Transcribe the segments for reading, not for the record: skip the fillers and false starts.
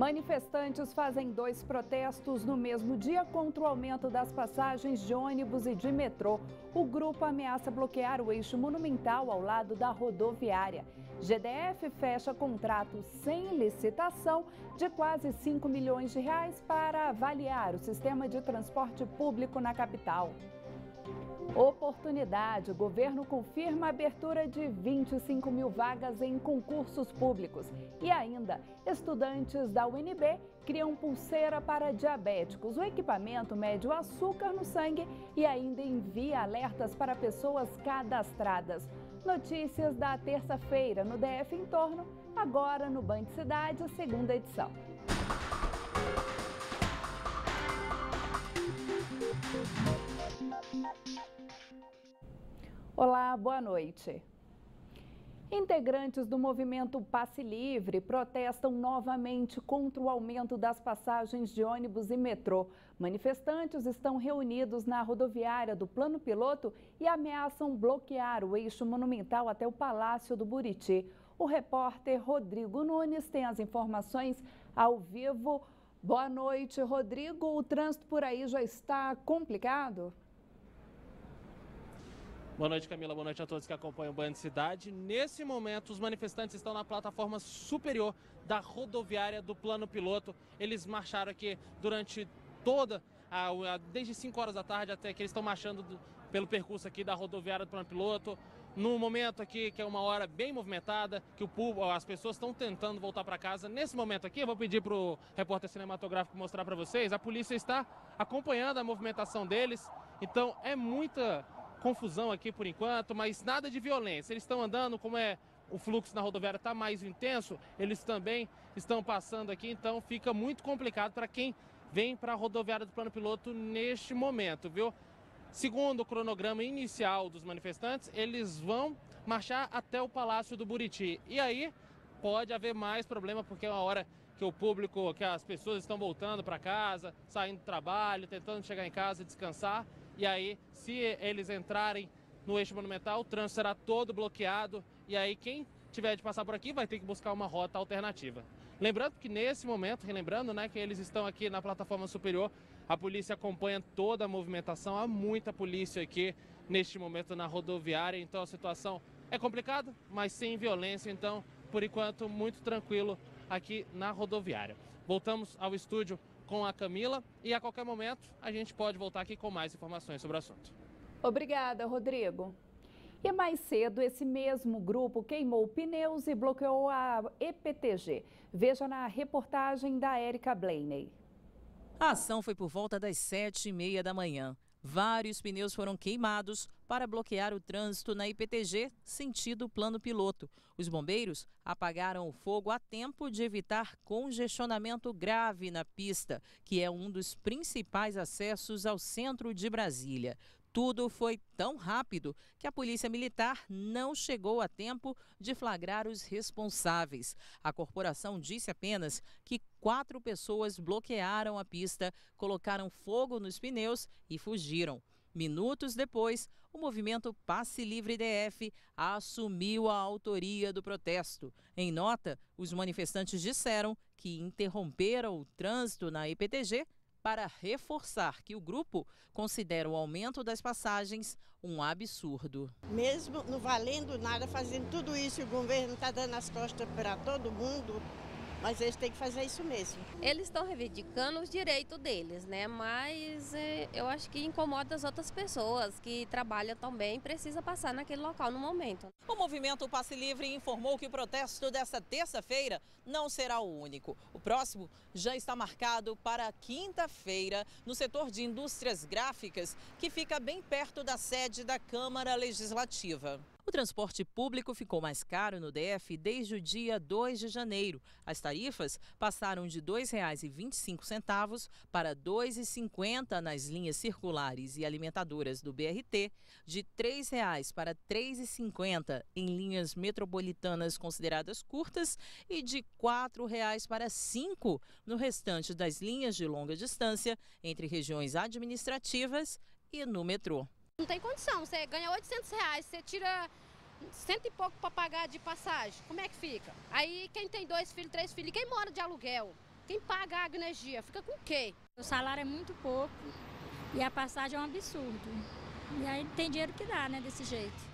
Manifestantes fazem 2 protestos no mesmo dia contra o aumento das passagens de ônibus e de metrô. O grupo ameaça bloquear o eixo monumental ao lado da rodoviária. GDF fecha contrato sem licitação de quase 5 milhões de reais para avaliar o sistema de transporte público na capital. Oportunidade. O governo confirma a abertura de 25 mil vagas em concursos públicos. E ainda, estudantes da UNB criam pulseira para diabéticos. O equipamento mede o açúcar no sangue e ainda envia alertas para pessoas cadastradas. Notícias da terça-feira no DF em torno, agora no Band Cidade, segunda edição. Olá, boa noite. Integrantes do movimento Passe Livre protestam novamente contra o aumento das passagens de ônibus e metrô. Manifestantes estão reunidos na rodoviária do Plano Piloto e ameaçam bloquear o eixo monumental até o Palácio do Buriti. O repórter Rodrigo Nunes tem as informações ao vivo. Boa noite, Rodrigo. O trânsito por aí já está complicado? Boa noite, Camila. Boa noite a todos que acompanham o Band Cidade. Nesse momento, os manifestantes estão na plataforma superior da rodoviária do Plano Piloto. Eles marcharam aqui durante desde 5 horas da tarde até que eles estão marchando pelo percurso aqui da rodoviária do Plano Piloto. No momento aqui, que é uma hora bem movimentada, que as pessoas estão tentando voltar para casa. Nesse momento aqui, eu vou pedir para o repórter cinematográfico mostrar para vocês. A polícia está acompanhando a movimentação deles. Então, é muita confusão aqui por enquanto, mas nada de violência. Eles estão andando, como o fluxo na rodoviária está mais intenso, eles também estão passando aqui, então fica muito complicado para quem vem para a rodoviária do Plano Piloto neste momento, viu? Segundo o cronograma inicial dos manifestantes, eles vão marchar até o Palácio do Buriti. E aí pode haver mais problema, porque é uma hora que o público, que as pessoas estão voltando para casa, saindo do trabalho, tentando chegar em casa e descansar. E aí, se eles entrarem no eixo monumental, o trânsito será todo bloqueado. E aí, quem tiver de passar por aqui vai ter que buscar uma rota alternativa. Lembrando que nesse momento, relembrando, que eles estão aqui na plataforma superior, a polícia acompanha toda a movimentação. Há muita polícia aqui neste momento na rodoviária. Então a situação é complicada, mas sem violência. Então, por enquanto, muito tranquilo aqui na rodoviária. Voltamos ao estúdio com a Camila e a qualquer momento a gente pode voltar aqui com mais informações sobre o assunto. Obrigada, Rodrigo. E mais cedo, esse mesmo grupo queimou pneus e bloqueou a EPTG. Veja na reportagem da Érica Blaney. A ação foi por volta das 7h30 da manhã. Vários pneus foram queimados para bloquear o trânsito na IPTG, sentido Plano Piloto. Os bombeiros apagaram o fogo a tempo de evitar congestionamento grave na pista, que é um dos principais acessos ao centro de Brasília. Tudo foi tão rápido que a Polícia Militar não chegou a tempo de flagrar os responsáveis. A corporação disse apenas que 4 pessoas bloquearam a pista, colocaram fogo nos pneus e fugiram. Minutos depois, o movimento Passe Livre DF assumiu a autoria do protesto. Em nota, os manifestantes disseram que interromperam o trânsito na IPTG para reforçar que o grupo considera o aumento das passagens um absurdo. Mesmo não valendo nada, fazendo tudo isso, o governo está dando as costas para todo mundo, mas eles têm que fazer isso mesmo. Eles estão reivindicando os direitos deles, mas eu acho que incomoda as outras pessoas que trabalham também, precisa passar naquele local no momento. O movimento Passe Livre informou que o protesto desta terça-feira não será o único. O próximo já está marcado para quinta-feira no setor de indústrias gráficas, que fica bem perto da sede da Câmara Legislativa. O transporte público ficou mais caro no DF desde o dia 2 de janeiro. As tarifas passaram de R$ 2,25 para R$ 2,50 nas linhas circulares e alimentadoras do BRT, de R$ 3,00 para R$ 3,50 em linhas metropolitanas consideradas curtas e de R$ 4,00 para R$ 5,00 no restante das linhas de longa distância entre regiões administrativas e no metrô. Não tem condição, você ganha R$800, você tira 100 e pouco para pagar de passagem, como é que fica? Aí quem tem 2 filhos, 3 filhos, quem mora de aluguel, Quem paga a água e energia fica com o quê? O salário é muito pouco e a passagem é um absurdo. E aí tem dinheiro que dá, né, desse jeito.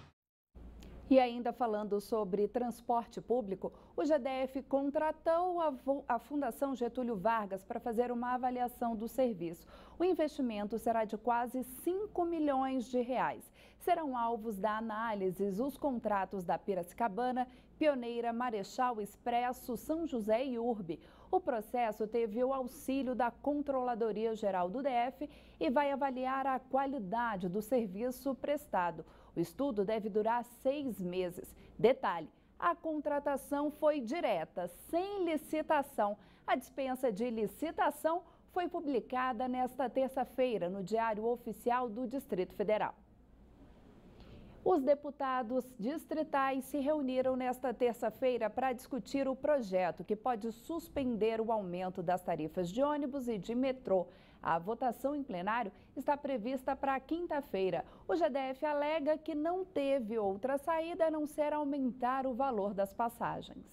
E ainda falando sobre transporte público, o GDF contratou a Fundação Getúlio Vargas para fazer uma avaliação do serviço. O investimento será de quase 5 milhões de reais. Serão alvos da análise os contratos da Piracicabana, Pioneira, Marechal Expresso, São José e Urbe. O processo teve o auxílio da Controladoria Geral do DF e vai avaliar a qualidade do serviço prestado. O estudo deve durar 6 meses. Detalhe, a contratação foi direta, sem licitação. A dispensa de licitação foi publicada nesta terça-feira no Diário Oficial do Distrito Federal. Os deputados distritais se reuniram nesta terça-feira para discutir o projeto que pode suspender o aumento das tarifas de ônibus e de metrô. A votação em plenário está prevista para quinta-feira. O GDF alega que não teve outra saída a não ser aumentar o valor das passagens.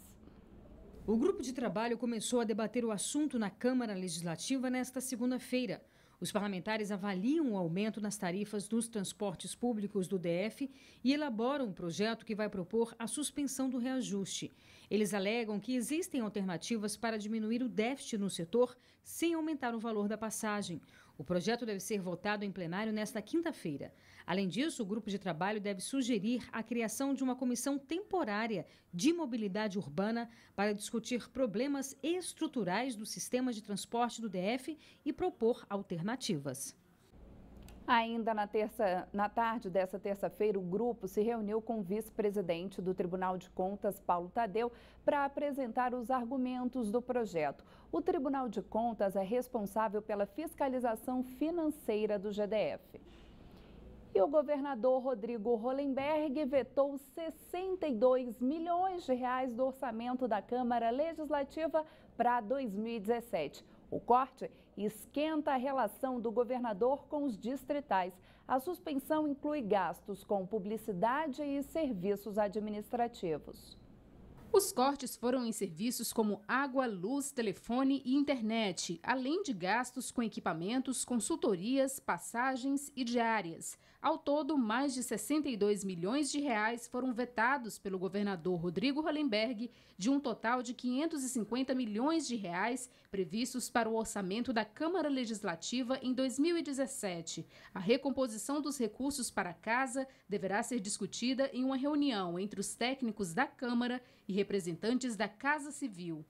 O grupo de trabalho começou a debater o assunto na Câmara Legislativa nesta segunda-feira. Os parlamentares avaliam o aumento nas tarifas dos transportes públicos do DF e elaboram um projeto que vai propor a suspensão do reajuste. Eles alegam que existem alternativas para diminuir o déficit no setor sem aumentar o valor da passagem. O projeto deve ser votado em plenário nesta quinta-feira. Além disso, o grupo de trabalho deve sugerir a criação de uma comissão temporária de mobilidade urbana para discutir problemas estruturais do sistema de transporte do DF e propor alternativas. Ainda na tarde dessa terça-feira, o grupo se reuniu com o vice-presidente do Tribunal de Contas, Paulo Tadeu, para apresentar os argumentos do projeto. O Tribunal de Contas é responsável pela fiscalização financeira do GDF. E o governador Rodrigo Hollenberg vetou 62 milhões de reais do orçamento da Câmara Legislativa para 2017. O corte esquenta a relação do governador com os distritais. A suspensão inclui gastos com publicidade e serviços administrativos. Os cortes foram em serviços como água, luz, telefone e internet, além de gastos com equipamentos, consultorias, passagens e diárias. Ao todo, mais de 62 milhões de reais foram vetados pelo governador Rodrigo Hollenberg, de um total de 550 milhões de reais previstos para o orçamento da Câmara Legislativa em 2017. A recomposição dos recursos para a casa deverá ser discutida em uma reunião entre os técnicos da Câmara e representantes da Casa Civil.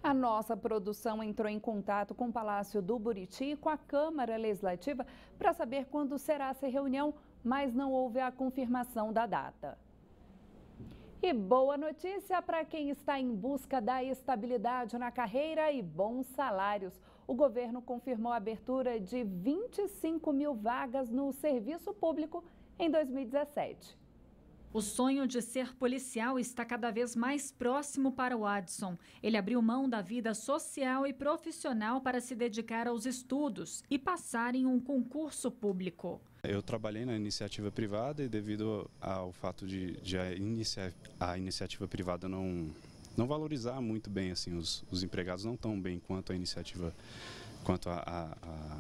A nossa produção entrou em contato com o Palácio do Buriti e com a Câmara Legislativa para saber quando será essa reunião, mas não houve a confirmação da data. E boa notícia para quem está em busca da estabilidade na carreira e bons salários. O governo confirmou a abertura de 25 mil vagas no serviço público em 2017. O sonho de ser policial está cada vez mais próximo para o Adson. Ele abriu mão da vida social e profissional para se dedicar aos estudos e passar em um concurso público. Eu trabalhei na iniciativa privada e devido ao fato de a iniciativa privada não valorizar muito bem, assim, os empregados não tão bem quanto a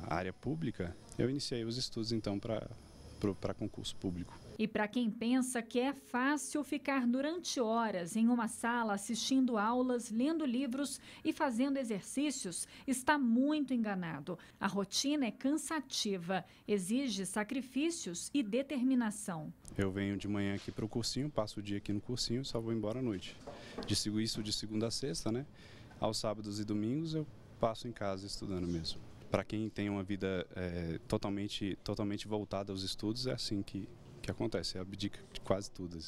área pública, eu iniciei os estudos então para concurso público. E para quem pensa que é fácil ficar durante horas em uma sala assistindo aulas, lendo livros e fazendo exercícios, está muito enganado. A rotina é cansativa, exige sacrifícios e determinação. Eu venho de manhã aqui para o cursinho, passo o dia aqui no cursinho, só vou embora à noite. Isso de segunda a sexta, né? Aos sábados e domingos eu passo em casa estudando mesmo. Para quem tem uma vida totalmente voltada aos estudos, é assim que acontece, abdica de quase tudo.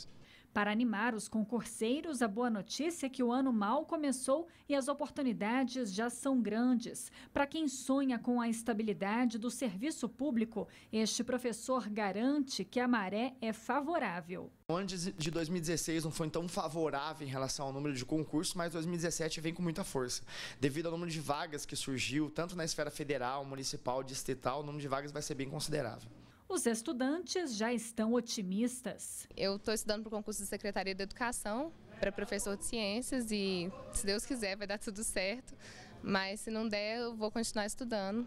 Para animar os concurseiros, a boa notícia é que o ano mal começou e as oportunidades já são grandes. Para quem sonha com a estabilidade do serviço público, este professor garante que a maré é favorável. Antes de 2016 não foi tão favorável em relação ao número de concursos, mas 2017 vem com muita força. Devido ao número de vagas que surgiu, tanto na esfera federal, municipal, distrital, o número de vagas vai ser bem considerável. Os estudantes já estão otimistas. Eu estou estudando para o concurso de Secretaria de Educação, para professor de Ciências e, se Deus quiser, vai dar tudo certo. mas se não der, eu vou continuar estudando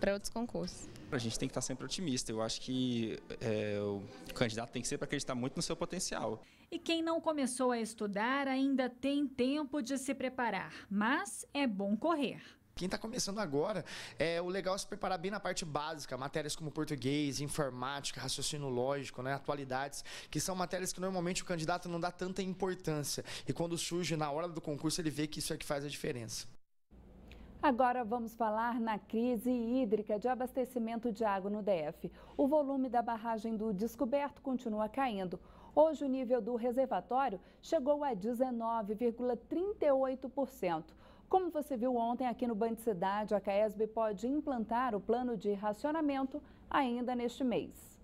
para outros concursos. A gente tem que estar sempre otimista. Eu acho que o candidato tem que sempre acreditar muito no seu potencial. E quem não começou a estudar ainda tem tempo de se preparar, mas é bom correr. Quem está começando agora, o legal é se preparar bem na parte básica, matérias como português, informática, raciocínio lógico, né, atualidades, que são matérias que normalmente o candidato não dá tanta importância. E quando surge na hora do concurso, ele vê que isso é que faz a diferença. Agora vamos falar na crise hídrica de abastecimento de água no DF. O volume da barragem do Descoberto continua caindo. Hoje o nível do reservatório chegou a 19,38%. Como você viu ontem aqui no Band Cidade, a CAESB pode implantar o plano de racionamento ainda neste mês.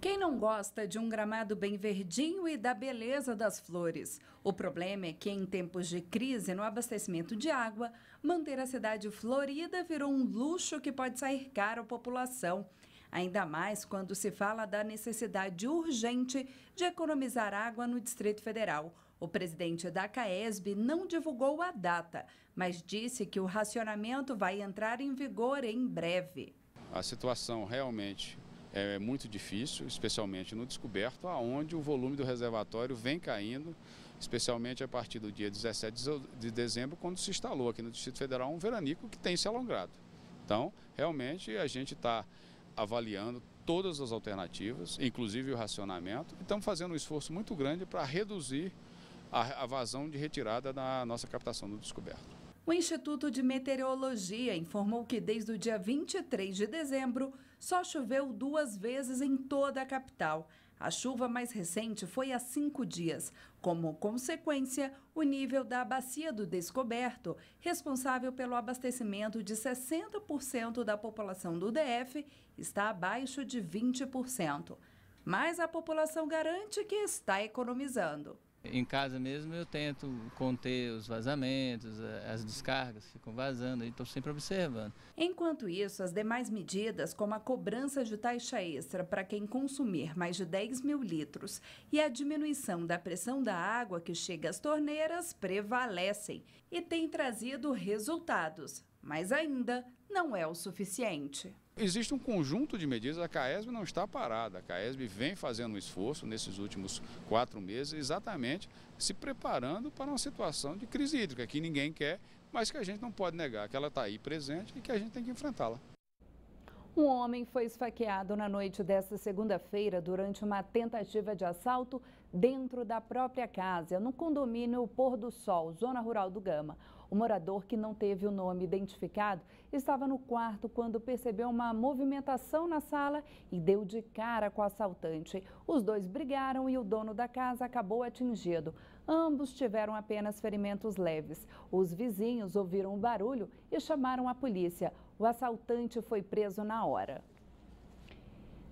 Quem não gosta de um gramado bem verdinho e da beleza das flores? O problema é que em tempos de crise no abastecimento de água, manter a cidade florida virou um luxo que pode sair caro à população. Ainda mais quando se fala da necessidade urgente de economizar água no Distrito Federal. O presidente da CAESB não divulgou a data, mas disse que o racionamento vai entrar em vigor em breve. A situação realmente é muito difícil, especialmente no Descoberto, onde o volume do reservatório vem caindo, especialmente a partir do dia 17 de dezembro, quando se instalou aqui no Distrito Federal um veranico que tem se alongado. Então, realmente, a gente está avaliando todas as alternativas, inclusive o racionamento, e estamos fazendo um esforço muito grande para reduzir a vazão de retirada da nossa captação do Descoberto. O Instituto de Meteorologia informou que desde o dia 23 de dezembro só choveu 2 vezes em toda a capital. A chuva mais recente foi há 5 dias. Como consequência, o nível da bacia do Descoberto, responsável pelo abastecimento de 60% da população do DF, está abaixo de 20%. Mas a população garante que está economizando. Em casa mesmo eu tento conter os vazamentos, as descargas ficam vazando, e estou sempre observando. Enquanto isso, as demais medidas, como a cobrança de taxa extra para quem consumir mais de 10 mil litros e a diminuição da pressão da água que chega às torneiras, prevalecem e têm trazido resultados, mas ainda não é o suficiente. Existe um conjunto de medidas, a CAESB não está parada, a CAESB vem fazendo um esforço nesses últimos 4 meses, exatamente se preparando para uma situação de crise hídrica, que ninguém quer, mas que a gente não pode negar, que ela está aí presente e que a gente tem que enfrentá-la. Um homem foi esfaqueado na noite desta segunda-feira durante uma tentativa de assalto dentro da própria casa, no condomínio Pôr do Sol, zona rural do Gama. O morador, que não teve o nome identificado, estava no quarto quando percebeu uma movimentação na sala e deu de cara com o assaltante. Os dois brigaram e o dono da casa acabou atingido. Ambos tiveram apenas ferimentos leves. Os vizinhos ouviram o barulho e chamaram a polícia. O assaltante foi preso na hora.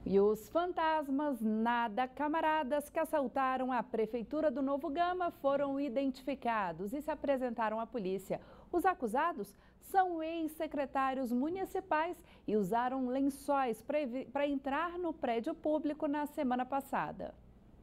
E os fantasmas nada camaradas que assaltaram a Prefeitura do Novo Gama foram identificados e se apresentaram à polícia. Os acusados são ex-secretários municipais e usaram lençóis para entrar no prédio público na semana passada.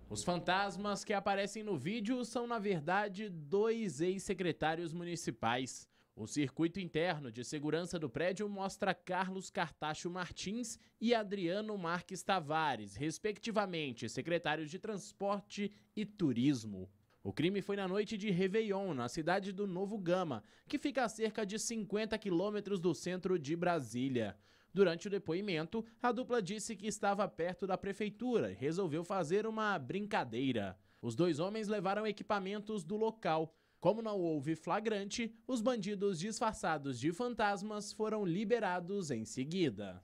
Os fantasmas que aparecem no vídeo são, na verdade, 2 ex-secretários municipais. O circuito interno de segurança do prédio mostra Carlos Cartacho Martins e Adriano Marques Tavares, respectivamente, secretários de Transporte e Turismo. O crime foi na noite de Réveillon, na cidade do Novo Gama, que fica a cerca de 50 quilômetros do centro de Brasília. Durante o depoimento, a dupla disse que estava perto da prefeitura e resolveu fazer uma brincadeira. Os 2 homens levaram equipamentos do local. Como não houve flagrante, os bandidos disfarçados de fantasmas foram liberados em seguida.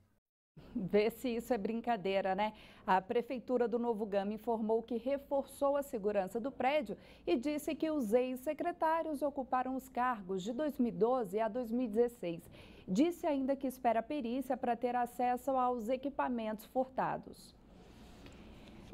Vê se isso é brincadeira, né? A Prefeitura do Novo Gama informou que reforçou a segurança do prédio e disse que os ex-secretários ocuparam os cargos de 2012 a 2016. Disse ainda que espera perícia para ter acesso aos equipamentos furtados.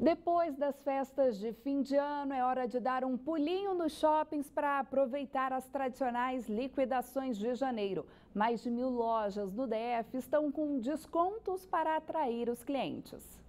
Depois das festas de fim de ano, é hora de dar um pulinho nos shoppings para aproveitar as tradicionais liquidações de janeiro. Mais de 1000 lojas no DF estão com descontos para atrair os clientes.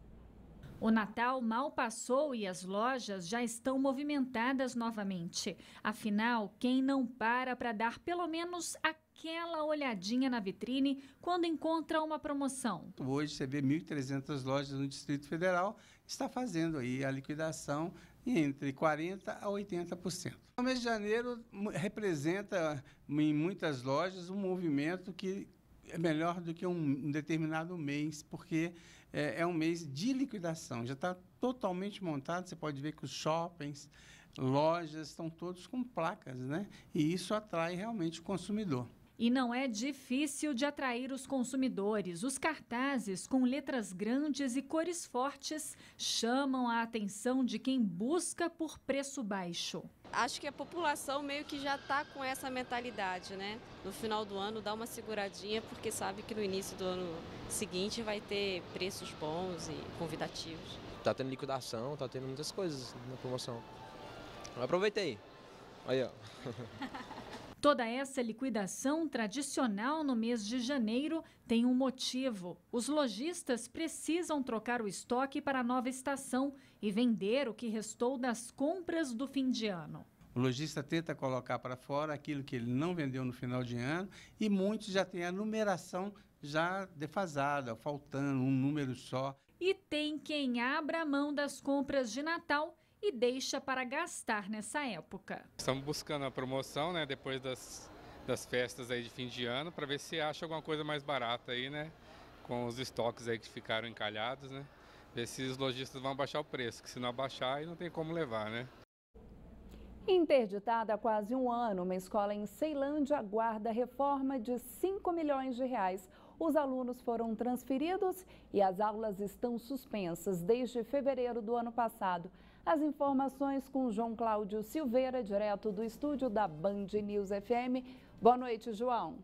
O Natal mal passou e as lojas já estão movimentadas novamente. Afinal, quem não para dar pelo menos a aquela olhadinha na vitrine quando encontra uma promoção. Hoje você vê 1.300 lojas no Distrito Federal, está fazendo aí a liquidação entre 40% a 80%. O mês de janeiro representa, em muitas lojas, um movimento que é melhor do que um determinado mês, porque é um mês de liquidação. Já está totalmente montado, você pode ver que os shoppings, lojas estão todos com placas, né? E isso atrai realmente o consumidor. E não é difícil de atrair os consumidores. Os cartazes com letras grandes e cores fortes chamam a atenção de quem busca por preço baixo. Acho que a população meio que já está com essa mentalidade, né? No final do ano dá uma seguradinha, porque sabe que no início do ano seguinte vai ter preços bons e convidativos. Tá tendo liquidação, tá tendo muitas coisas na promoção. Eu aproveitei. Aí, ó. Toda essa liquidação tradicional no mês de janeiro tem um motivo. Os lojistas precisam trocar o estoque para a nova estação e vender o que restou das compras do fim de ano. O lojista tenta colocar para fora aquilo que ele não vendeu no final de ano e muitos já têm a numeração já defasada, faltando um número só. E tem quem abra mão das compras de Natal e deixa para gastar nessa época. Estamos buscando a promoção, né, depois das festas aí de fim de ano, para ver se acha alguma coisa mais barata aí, né, com os estoques aí que ficaram encalhados, né, ver se os lojistas vão abaixar o preço, que se não abaixar aí não tem como levar, né. Interditada há quase um ano, uma escola em Ceilândia aguarda reforma de 5 milhões de reais. Os alunos foram transferidos e as aulas estão suspensas desde fevereiro do ano passado. As informações com João Cláudio Silveira, direto do estúdio da Band News FM. Boa noite, João.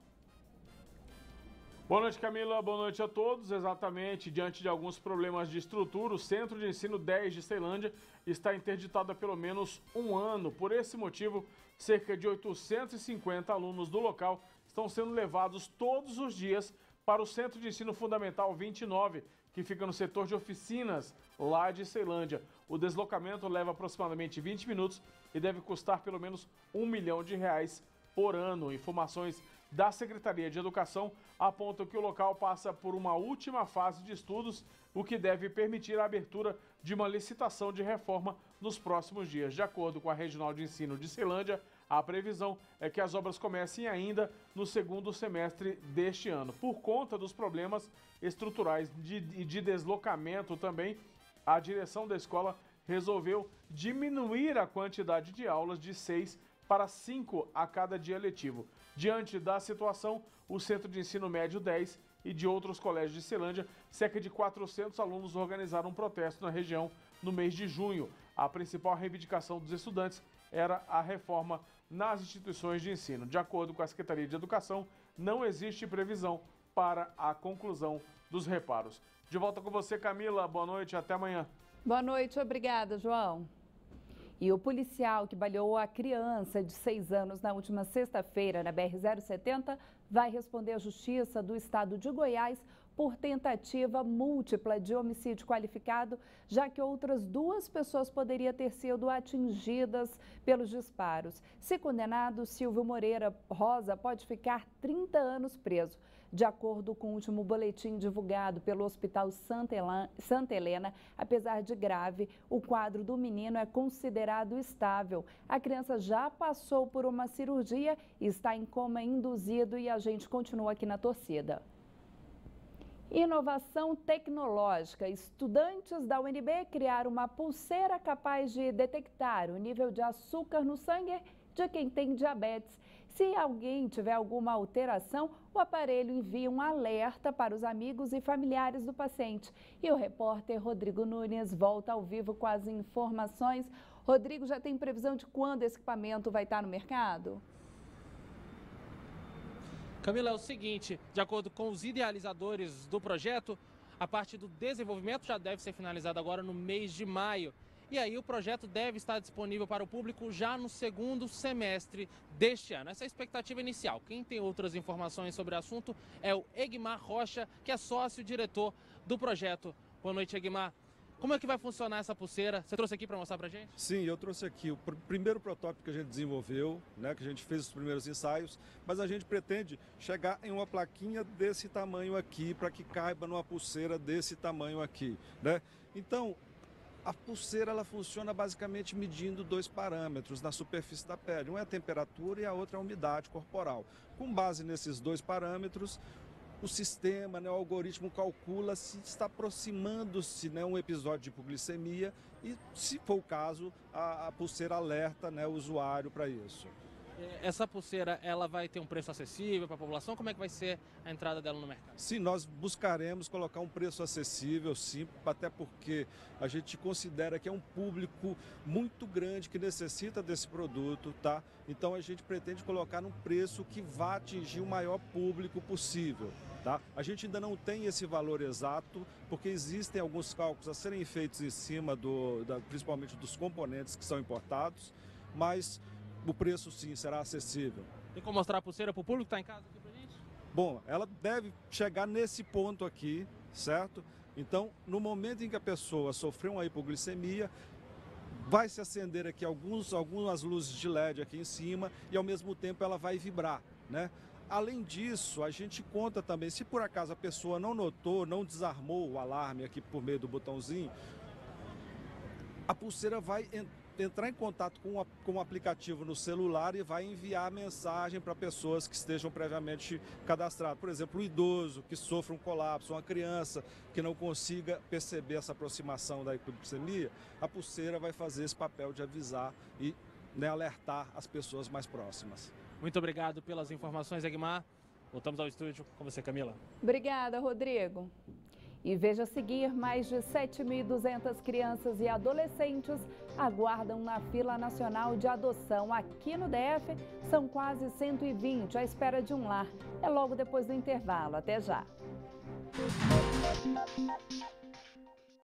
Boa noite, Camila. Boa noite a todos. Exatamente, diante de alguns problemas de estrutura, o Centro de Ensino 10 de Ceilândia está interditado há pelo menos um ano. Por esse motivo, cerca de 850 alunos do local estão sendo levados todos os dias para o Centro de Ensino Fundamental 29, que fica no setor de oficinas lá de Ceilândia. O deslocamento leva aproximadamente 20 minutos e deve custar pelo menos R$1 milhão por ano. Informações da Secretaria de Educação apontam que o local passa por uma última fase de estudos, o que deve permitir a abertura de uma licitação de reforma nos próximos dias. De acordo com a Regional de Ensino de Ceilândia, a previsão é que as obras comecem ainda no segundo semestre deste ano. Por conta dos problemas estruturais e de deslocamento também, a direção da escola resolveu diminuir a quantidade de aulas de 6 para 5 a cada dia letivo. Diante da situação, o Centro de Ensino Médio 10 e de outros colégios de Ceilândia, cerca de 400 alunos organizaram um protesto na região no mês de junho. A principal reivindicação dos estudantes era a reforma nas instituições de ensino. De acordo com a Secretaria de Educação, não existe previsão para a conclusão dos reparos. De volta com você, Camila. Boa noite, até amanhã. Boa noite, obrigada, João. E o policial que baleou a criança de 6 anos na última sexta-feira na BR-070 vai responder à Justiça do Estado de Goiás por tentativa múltipla de homicídio qualificado, já que outras 2 pessoas poderiam ter sido atingidas pelos disparos. Se condenado, Silvio Moreira Rosa pode ficar 30 anos preso. De acordo com o último boletim divulgado pelo Hospital Santa Helena, apesar de grave, o quadro do menino é considerado estável. A criança já passou por uma cirurgia e está em coma induzido e a gente continua aqui na torcida. Inovação tecnológica. Estudantes da UNB criaram uma pulseira capaz de detectar o nível de açúcar no sangue de quem tem diabetes. Se alguém tiver alguma alteração, o aparelho envia um alerta para os amigos e familiares do paciente. E o repórter Rodrigo Nunes volta ao vivo com as informações. Rodrigo, já tem previsão de quando esse equipamento vai estar no mercado? Camila, é o seguinte, de acordo com os idealizadores do projeto, a parte do desenvolvimento já deve ser finalizada agora no mês de maio. E aí o projeto deve estar disponível para o público já no segundo semestre deste ano. Essa é a expectativa inicial. Quem tem outras informações sobre o assunto é o Egmar Rocha, que é sócio-diretor do projeto. Boa noite, Egmar. Como é que vai funcionar essa pulseira? Você trouxe aqui para mostrar para a gente? Sim, eu trouxe aqui o primeiro protótipo que a gente desenvolveu, né, que a gente fez os primeiros ensaios, mas a gente pretende chegar em uma plaquinha desse tamanho aqui, para que caiba numa pulseira desse tamanho aqui, né? Então, a pulseira ela funciona basicamente medindo 2 parâmetros na superfície da pele. Um é a temperatura e a outra é a umidade corporal. Com base nesses 2 parâmetros, o sistema, né, o algoritmo calcula se está aproximando-se, né, um episódio de hipoglicemia e, se for o caso, a pulseira alerta, né, o usuário para isso. Essa pulseira, ela vai ter um preço acessível para a população? Como é que vai ser a entrada dela no mercado? Sim, nós buscaremos colocar um preço acessível, sim, até porque a gente considera que é um público muito grande que necessita desse produto, tá? Então a gente pretende colocar um preço que vá atingir o maior público possível, tá? A gente ainda não tem esse valor exato, porque existem alguns cálculos a serem feitos em cima principalmente dos componentes que são importados, mas o preço sim será acessível. Tem como mostrar a pulseira para o público que está em casa aqui pra gente? Bom, ela deve chegar nesse ponto aqui, certo? Então, no momento em que a pessoa sofreu uma hipoglicemia, vai se acender aqui algumas luzes de LED aqui em cima e ao mesmo tempo ela vai vibrar, né? Além disso, a gente conta também, se por acaso a pessoa não notou, não desarmou o alarme aqui por meio do botãozinho, a pulseira vai entrar em contato com o aplicativo no celular e vai enviar mensagem para pessoas que estejam previamente cadastradas. Por exemplo, um idoso que sofre um colapso, uma criança que não consiga perceber essa aproximação da hipoglicemia, a pulseira vai fazer esse papel de avisar e, né, alertar as pessoas mais próximas. Muito obrigado pelas informações, Egmar. Voltamos ao estúdio com você, Camila. Obrigada, Rodrigo. E veja a seguir, mais de 7.200 crianças e adolescentes aguardam na fila nacional de adoção. Aqui no DF, são quase 120 à espera de um lar. É logo depois do intervalo. Até já.